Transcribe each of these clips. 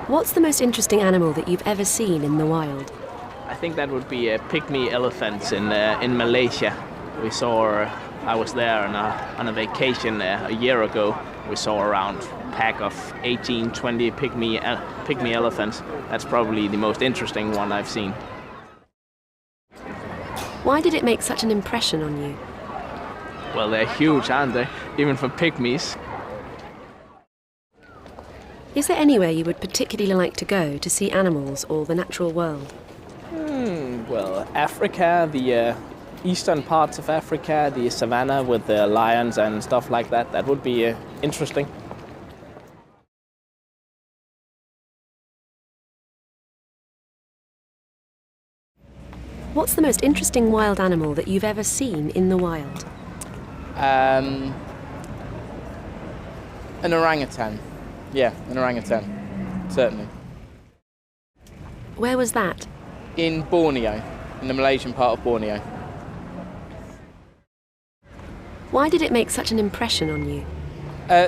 What's the most interesting animal that you've ever seen in the wild? I think that would be pygmy elephants in Malaysia. We saw. I was there on a vacation a year ago. We saw around a pack of 18, 20 pygmy elephants. That's probably the most interesting one I've seen. Why did it make such an impression on you? Well, they're huge, aren't they? Even for pygmies. Is there anywhere you would particularly like to go to see animals or the natural world? Well, Africa, the eastern parts of Africa, the savannah with the lions and stuff like that, that would be interesting. What's the most interesting wild animal that you've ever seen in the wild? An orangutan. Yeah, an orangutan, certainly. Where was that? In Borneo, in the Malaysian part of Borneo. Why did it make such an impression on you?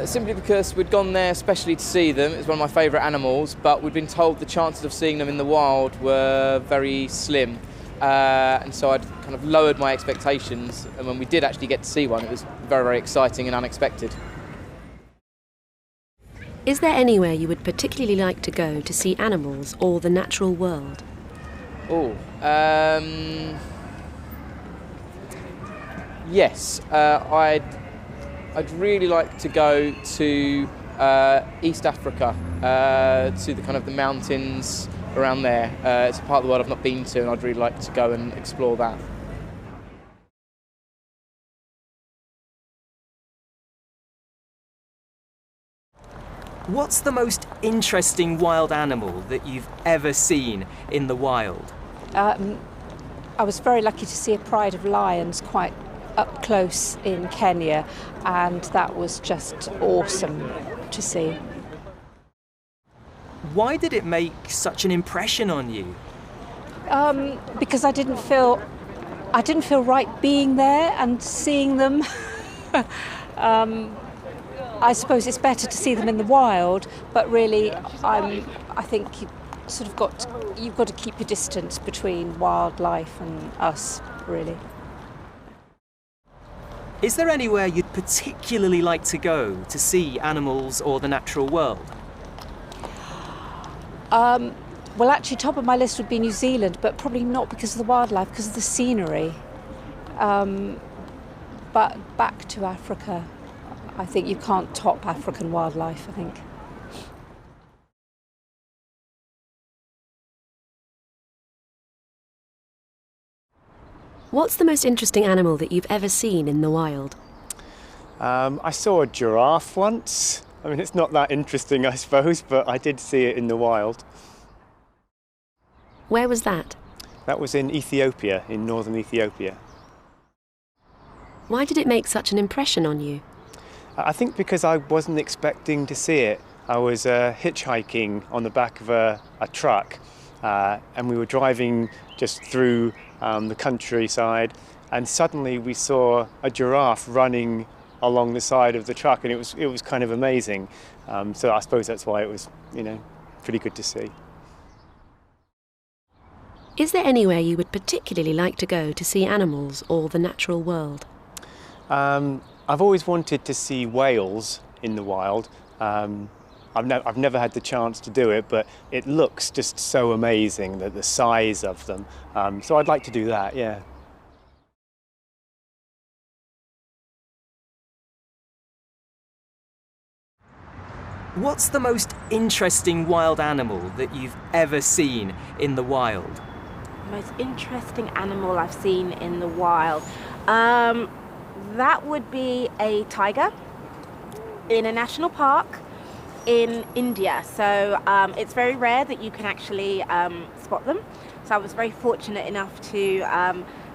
Simply because we'd gone there especially to see them. It's one of my favourite animals, but we'd been told the chances of seeing them in the wild were very slim. And so I'd kind of lowered my expectations, and when we did actually get to see one, it was very, very exciting and unexpected. Is there anywhere you would particularly like to go to see animals or the natural world? Yes, I'd really like to go to East Africa, to the kind of the mountains around there. It's a part of the world I've not been to, and I'd really like to go and explore that. What's the most interesting wild animal that you've ever seen in the wild? I was very lucky to see a pride of lions quite up close in Kenya, and that was just awesome to see. Why did it make such an impression on you? Because I didn't feel right being there and seeing them. I suppose it's better to see them in the wild, but really, I think you've got to keep your distance between wildlife and us, really. Is there anywhere you'd particularly like to go to see animals or the natural world? Well, actually, top of my list would be New Zealand, but probably not because of the wildlife, because of the scenery. But back to Africa. I think you can't top African wildlife, I think. What's the most interesting animal that you've ever seen in the wild? I saw a giraffe once. I mean, it's not that interesting, I suppose, but I did see it in the wild. Where was that? That was in Ethiopia, in northern Ethiopia. Why did it make such an impression on you? I think because I wasn't expecting to see it. I was hitchhiking on the back of a truck, and we were driving just through the countryside, and suddenly we saw a giraffe running along the side of the truck, and it was kind of amazing. So I suppose that's why it was, pretty good to see. Is there anywhere you would particularly like to go to see animals or the natural world? I've always wanted to see whales in the wild. I've never had the chance to do it, but it looks just so amazing, the size of them. So I'd like to do that, yeah. What's the most interesting wild animal that you've ever seen in the wild? Most interesting animal I've seen in the wild. That would be a tiger in a national park in India. So it's very rare that you can actually spot them. So I was very fortunate enough to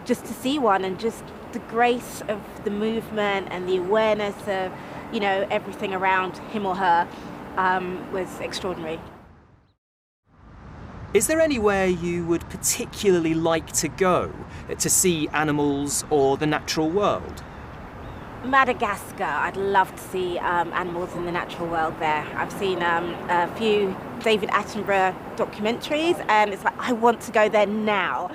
just to see one, and just the grace of the movement and the awareness of everything around him or her was extraordinary. Is there anywhere you would particularly like to go to see animals or the natural world? Madagascar. I'd love to see animals in the natural world there. I've seen a few David Attenborough documentaries, and it's like, I want to go there now.